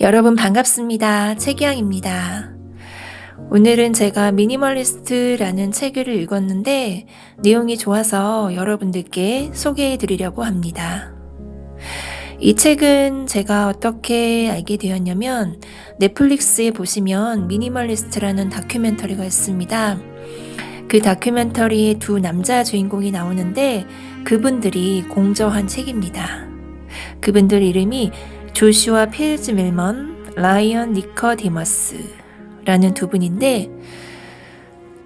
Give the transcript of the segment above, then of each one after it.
여러분 반갑습니다. 최기영입니다. 오늘은 제가 미니멀리스트라는 책을 읽었는데 내용이 좋아서 여러분들께 소개해 드리려고 합니다. 이 책은 제가 어떻게 알게 되었냐면 넷플릭스에 보시면 미니멀리스트라는 다큐멘터리가 있습니다. 그 다큐멘터리에 두 남자 주인공이 나오는데 그분들이 공저한 책입니다. 그분들 이름이 조슈아 필즈 밀먼, 라이언 니커디머스라는 두 분인데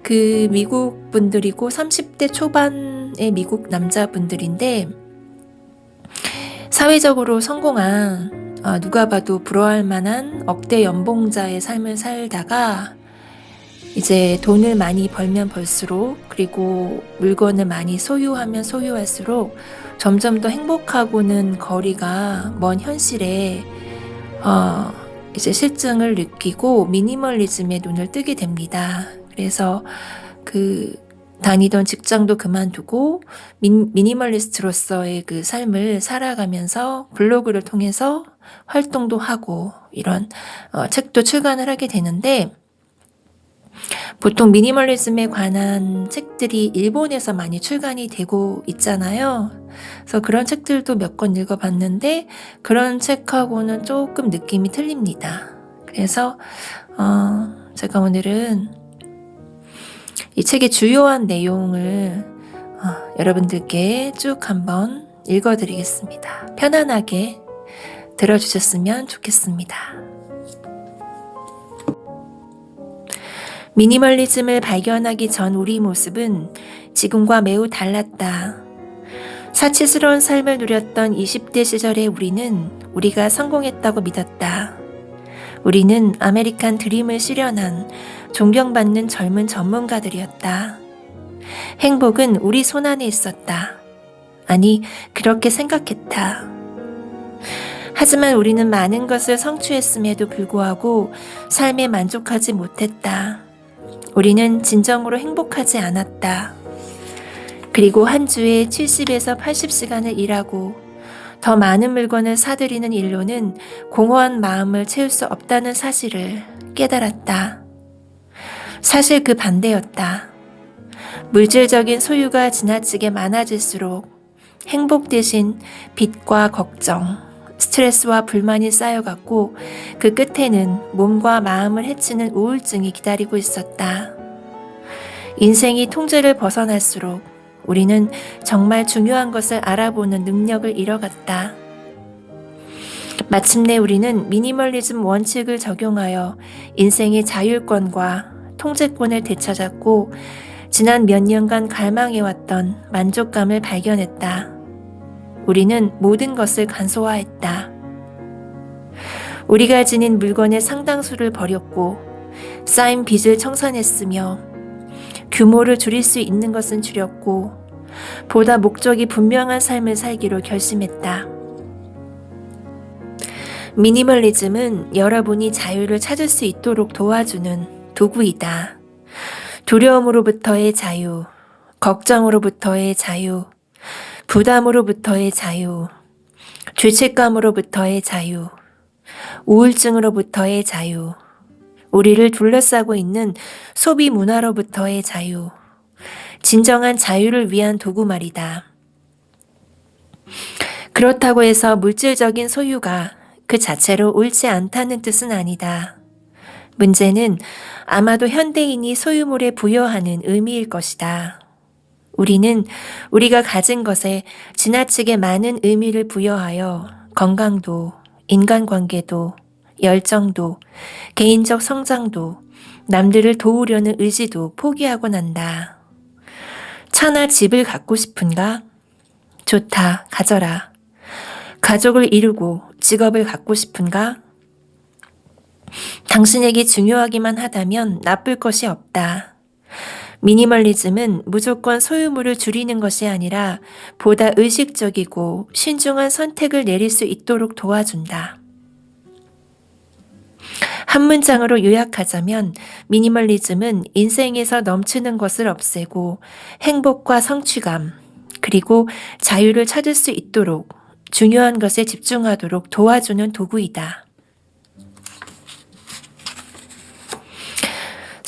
그 미국 분들이고 30대 초반의 미국 남자분들인데 사회적으로 성공한 누가 봐도 부러워할 만한 억대 연봉자의 삶을 살다가 이제 돈을 많이 벌면 벌수록 그리고 물건을 많이 소유하면 소유할수록 점점 더 행복하고는 거리가 먼 현실에 이제 실증을 느끼고 미니멀리즘에 눈을 뜨게 됩니다. 그래서 그 다니던 직장도 그만두고 미니멀리스트로서의 그 삶을 살아가면서 블로그를 통해서 활동도 하고 이런 책도 출간을 하게 되는데 보통 미니멀리즘에 관한 책들이 일본에서 많이 출간이 되고 있잖아요. 그래서 그런 책들도 몇 권 읽어봤는데 그런 책하고는 조금 느낌이 틀립니다. 그래서 제가 오늘은 이 책의 주요한 내용을 여러분들께 쭉 한번 읽어드리겠습니다. 편안하게 들어주셨으면 좋겠습니다. 미니멀리즘을 발견하기 전 우리 모습은 지금과 매우 달랐다. 사치스러운 삶을 누렸던 20대 시절의 우리는 우리가 성공했다고 믿었다. 우리는 아메리칸 드림을 실현한 존경받는 젊은 전문가들이었다. 행복은 우리 손안에 있었다. 아니, 그렇게 생각했다. 하지만 우리는 많은 것을 성취했음에도 불구하고 삶에 만족하지 못했다. 우리는 진정으로 행복하지 않았다. 그리고 한 주에 70에서 80시간을 일하고 더 많은 물건을 사들이는 일로는 공허한 마음을 채울 수 없다는 사실을 깨달았다. 사실 그 반대였다. 물질적인 소유가 지나치게 많아질수록 행복 대신 빚과 걱정, 스트레스와 불만이 쌓여갔고 그 끝에는 몸과 마음을 해치는 우울증이 기다리고 있었다. 인생이 통제를 벗어날수록 우리는 정말 중요한 것을 알아보는 능력을 잃어갔다. 마침내 우리는 미니멀리즘 원칙을 적용하여 인생의 자율권과 통제권을 되찾았고 지난 몇 년간 갈망해왔던 만족감을 발견했다. 우리는 모든 것을 간소화했다. 우리가 지닌 물건의 상당수를 버렸고 쌓인 빚을 청산했으며 규모를 줄일 수 있는 것은 줄였고 보다 목적이 분명한 삶을 살기로 결심했다. 미니멀리즘은 여러분이 자유를 찾을 수 있도록 도와주는 도구이다. 두려움으로부터의 자유, 걱정으로부터의 자유, 부담으로부터의 자유, 죄책감으로부터의 자유, 우울증으로부터의 자유, 우리를 둘러싸고 있는 소비 문화로부터의 자유, 진정한 자유를 위한 도구 말이다. 그렇다고 해서 물질적인 소유가 그 자체로 옳지 않다는 뜻은 아니다. 문제는 아마도 현대인이 소유물에 부여하는 의미일 것이다. 우리는 우리가 가진 것에 지나치게 많은 의미를 부여하여 건강도, 인간관계도, 열정도, 개인적 성장도, 남들을 도우려는 의지도 포기하고 난다. 차나 집을 갖고 싶은가? 좋다, 가져라. 가족을 이루고 직업을 갖고 싶은가? 당신에게 중요하기만 하다면 나쁠 것이 없다. 미니멀리즘은 무조건 소유물을 줄이는 것이 아니라 보다 의식적이고 신중한 선택을 내릴 수 있도록 도와준다. 한 문장으로 요약하자면 미니멀리즘은 인생에서 넘치는 것을 없애고 행복과 성취감, 그리고 자유를 찾을 수 있도록 중요한 것에 집중하도록 도와주는 도구이다.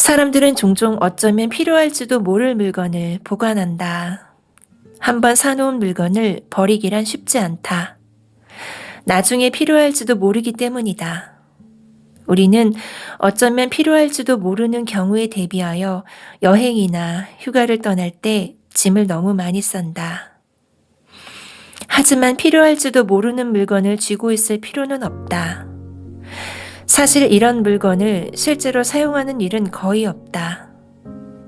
사람들은 종종 어쩌면 필요할지도 모를 물건을 보관한다. 한번 사놓은 물건을 버리기란 쉽지 않다. 나중에 필요할지도 모르기 때문이다. 우리는 어쩌면 필요할지도 모르는 경우에 대비하여 여행이나 휴가를 떠날 때 짐을 너무 많이 싼다. 하지만 필요할지도 모르는 물건을 쥐고 있을 필요는 없다. 사실 이런 물건을 실제로 사용하는 일은 거의 없다.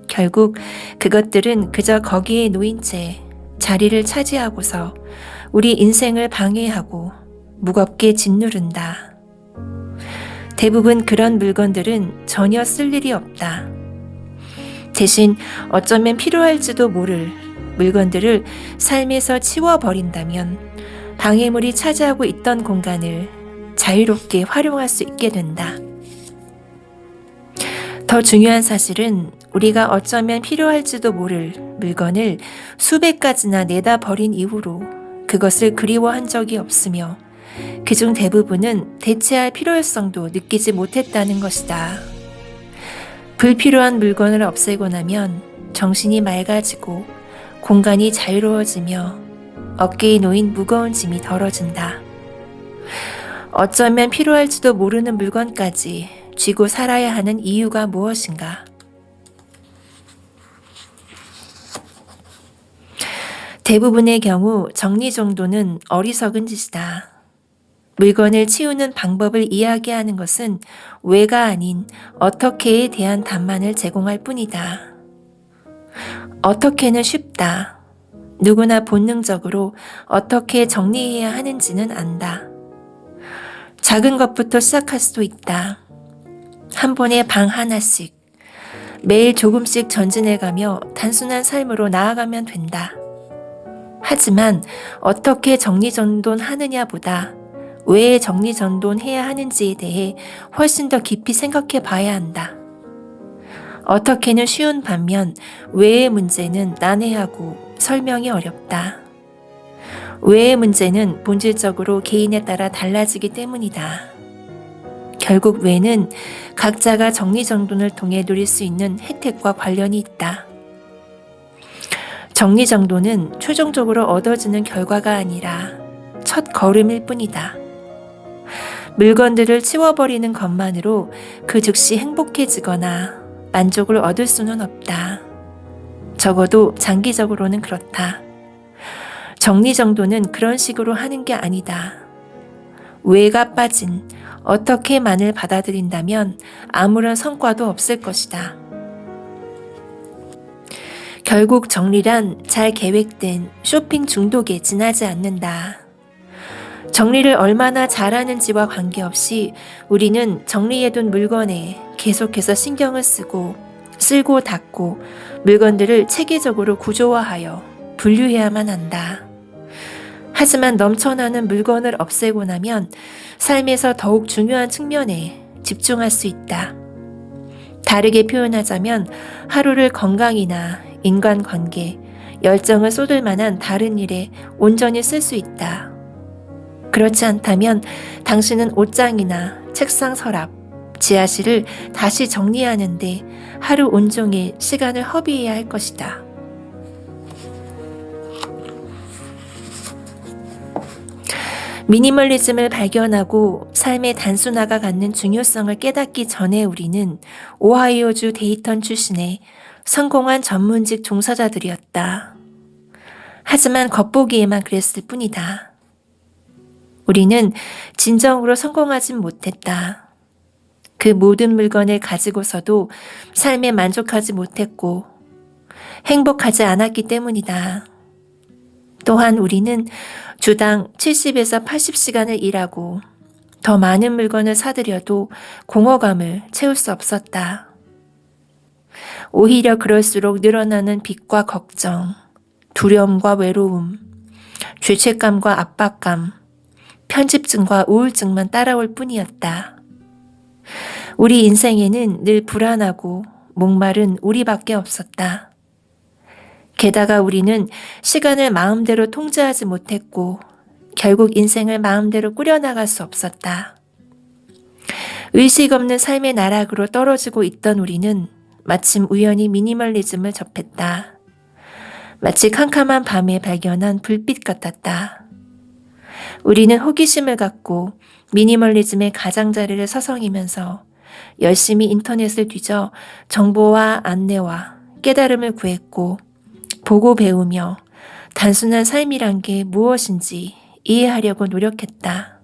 결국 그것들은 그저 거기에 놓인 채 자리를 차지하고서 우리 인생을 방해하고 무겁게 짓누른다. 대부분 그런 물건들은 전혀 쓸 일이 없다. 대신 어쩌면 필요할지도 모를 물건들을 삶에서 치워버린다면 방해물이 차지하고 있던 공간을 자유롭게 활용할 수 있게 된다. 더 중요한 사실은 우리가 어쩌면 필요할지도 모를 물건을 수백 가지나 내다 버린 이후로 그것을 그리워한 적이 없으며 그중 대부분은 대체할 필요성도 느끼지 못했다는 것이다. 불필요한 물건을 없애고 나면 정신이 맑아지고 공간이 자유로워지며 어깨에 놓인 무거운 짐이 덜어진다. 어쩌면 필요할지도 모르는 물건까지 쥐고 살아야 하는 이유가 무엇인가? 대부분의 경우 정리정돈은 어리석은 짓이다. 물건을 치우는 방법을 이야기하는 것은 왜가 아닌 어떻게에 대한 답만을 제공할 뿐이다. 어떻게는 쉽다. 누구나 본능적으로 어떻게 정리해야 하는지는 안다. 작은 것부터 시작할 수도 있다. 한 번에 방 하나씩, 매일 조금씩 전진해가며 단순한 삶으로 나아가면 된다. 하지만 어떻게 정리정돈하느냐보다 왜 정리정돈해야 하는지에 대해 훨씬 더 깊이 생각해 봐야 한다. 어떻게는 쉬운 반면 왜의 문제는 난해하고 설명이 어렵다. 왜의 문제는 본질적으로 개인에 따라 달라지기 때문이다. 결국 왜는 각자가 정리정돈을 통해 누릴 수 있는 혜택과 관련이 있다. 정리정돈은 최종적으로 얻어지는 결과가 아니라 첫 걸음일 뿐이다. 물건들을 치워버리는 것만으로 그 즉시 행복해지거나 만족을 얻을 수는 없다. 적어도 장기적으로는 그렇다. 정리정돈은 그런 식으로 하는 게 아니다. 왜가 빠진 어떻게만을 받아들인다면 아무런 성과도 없을 것이다. 결국 정리란 잘 계획된 쇼핑 중독에 지나지 않는다. 정리를 얼마나 잘하는지와 관계없이 우리는 정리해둔 물건에 계속해서 신경을 쓰고 쓸고 닦고 물건들을 체계적으로 구조화하여 분류해야만 한다. 하지만 넘쳐나는 물건을 없애고 나면 삶에서 더욱 중요한 측면에 집중할 수 있다. 다르게 표현하자면 하루를 건강이나 인간관계, 열정을 쏟을 만한 다른 일에 온전히 쓸 수 있다. 그렇지 않다면 당신은 옷장이나 책상 서랍, 지하실을 다시 정리하는데 하루 온종일 시간을 허비해야 할 것이다. 미니멀리즘을 발견하고 삶의 단순화가 갖는 중요성을 깨닫기 전에 우리는 오하이오주 데이턴 출신의 성공한 전문직 종사자들이었다. 하지만 겉보기에만 그랬을 뿐이다. 우리는 진정으로 성공하진 못했다. 그 모든 물건을 가지고서도 삶에 만족하지 못했고 행복하지 않았기 때문이다. 또한 우리는 주당 70에서 80시간을 일하고 더 많은 물건을 사들여도 공허감을 채울 수 없었다. 오히려 그럴수록 늘어나는 빚과 걱정, 두려움과 외로움, 죄책감과 압박감, 편집증과 우울증만 따라올 뿐이었다. 우리 인생에는 늘 불안하고 목마른 우리밖에 없었다. 게다가 우리는 시간을 마음대로 통제하지 못했고 결국 인생을 마음대로 꾸려나갈 수 없었다. 의식 없는 삶의 나락으로 떨어지고 있던 우리는 마침 우연히 미니멀리즘을 접했다. 마치 캄캄한 밤에 발견한 불빛 같았다. 우리는 호기심을 갖고 미니멀리즘의 가장자리를 서성이면서 열심히 인터넷을 뒤져 정보와 안내와 깨달음을 구했고 보고 배우며 단순한 삶이란 게 무엇인지 이해하려고 노력했다.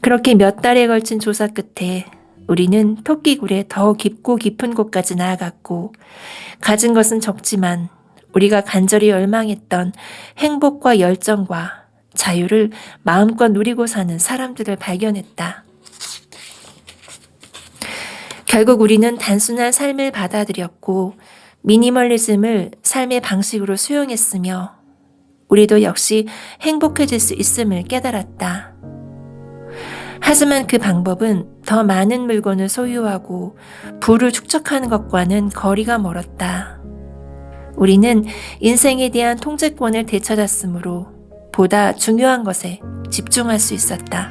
그렇게 몇 달에 걸친 조사 끝에 우리는 토끼굴의 더 깊고 깊은 곳까지 나아갔고 가진 것은 적지만 우리가 간절히 열망했던 행복과 열정과 자유를 마음껏 누리고 사는 사람들을 발견했다. 결국 우리는 단순한 삶을 받아들였고 미니멀리즘을 삶의 방식으로 수용했으며 우리도 역시 행복해질 수 있음을 깨달았다. 하지만 그 방법은 더 많은 물건을 소유하고 부를 축적하는 것과는 거리가 멀었다. 우리는 인생에 대한 통제권을 되찾았으므로 보다 중요한 것에 집중할 수 있었다.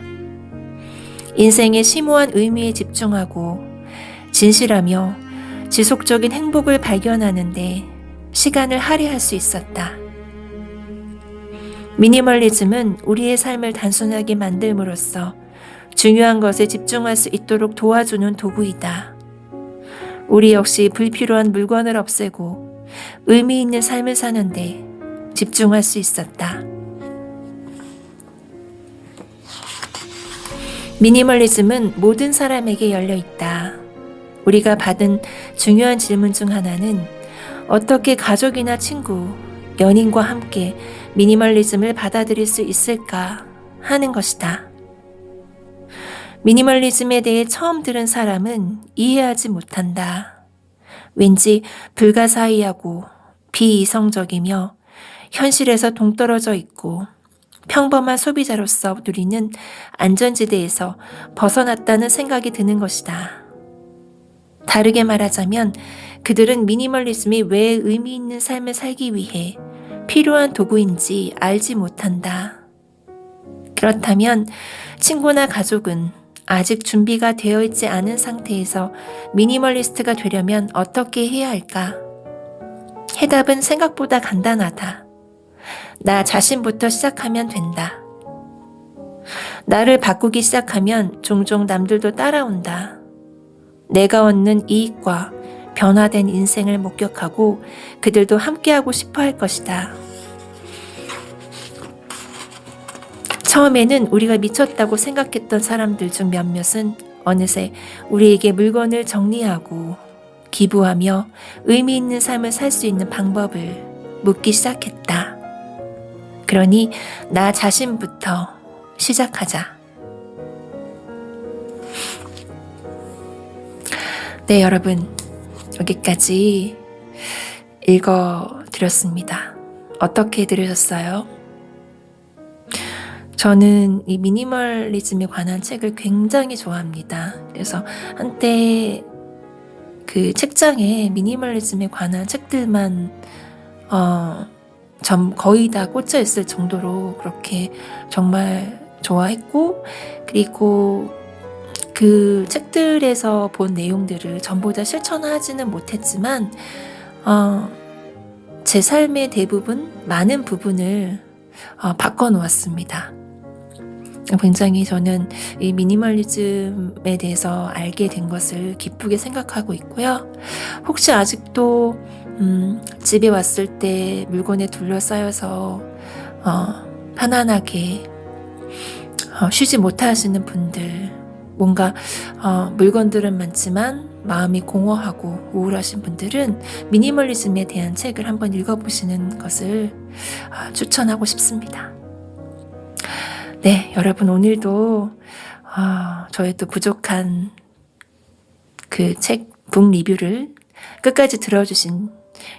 인생의 심오한 의미에 집중하고 진실하며 지속적인 행복을 발견하는데 시간을 할애할 수 있었다. 미니멀리즘은 우리의 삶을 단순하게 만들므로써 중요한 것에 집중할 수 있도록 도와주는 도구이다. 우리 역시 불필요한 물건을 없애고 의미 있는 삶을 사는데 집중할 수 있었다. 미니멀리즘은 모든 사람에게 열려 있다. 우리가 받은 중요한 질문 중 하나는 어떻게 가족이나 친구, 연인과 함께 미니멀리즘을 받아들일 수 있을까 하는 것이다. 미니멀리즘에 대해 처음 들은 사람은 이해하지 못한다. 왠지 불가사의하고 비이성적이며 현실에서 동떨어져 있고 평범한 소비자로서 누리는 안전지대에서 벗어났다는 생각이 드는 것이다. 다르게 말하자면 그들은 미니멀리즘이 왜 의미 있는 삶을 살기 위해 필요한 도구인지 알지 못한다. 그렇다면 친구나 가족은 아직 준비가 되어 있지 않은 상태에서 미니멀리스트가 되려면 어떻게 해야 할까? 해답은 생각보다 간단하다. 나 자신부터 시작하면 된다. 나를 바꾸기 시작하면 종종 남들도 따라온다. 내가 얻는 이익과 변화된 인생을 목격하고 그들도 함께하고 싶어 할 것이다. 처음에는 우리가 미쳤다고 생각했던 사람들 중 몇몇은 어느새 우리에게 물건을 정리하고 기부하며 의미 있는 삶을 살 수 있는 방법을 묻기 시작했다. 그러니 나 자신부터 시작하자. 네, 여러분. 여기까지 읽어드렸습니다. 어떻게 들으셨어요? 저는 이 미니멀리즘에 관한 책을 굉장히 좋아합니다. 그래서 한때 그 책장에 미니멀리즘에 관한 책들만 거의 다 꽂혀 있을 정도로 그렇게 정말 좋아했고, 그리고 그 책들에서 본 내용들을 전부 다 실천하지는 못했지만 제 삶의 대부분, 많은 부분을 바꿔놓았습니다. 굉장히 저는 이 미니멀리즘에 대해서 알게 된 것을 기쁘게 생각하고 있고요. 혹시 아직도 집에 왔을 때 물건에 둘러싸여서 편안하게 쉬지 못하시는 분들, 뭔가 물건들은 많지만 마음이 공허하고 우울하신 분들은 미니멀리즘에 대한 책을 한번 읽어보시는 것을 추천하고 싶습니다. 네, 여러분 오늘도 저의 또 부족한 그 책 북 리뷰를 끝까지 들어주신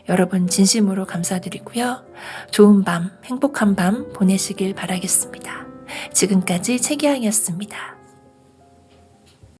여러분 진심으로 감사드리고요. 좋은 밤, 행복한 밤 보내시길 바라겠습니다. 지금까지 책이양이었습니다.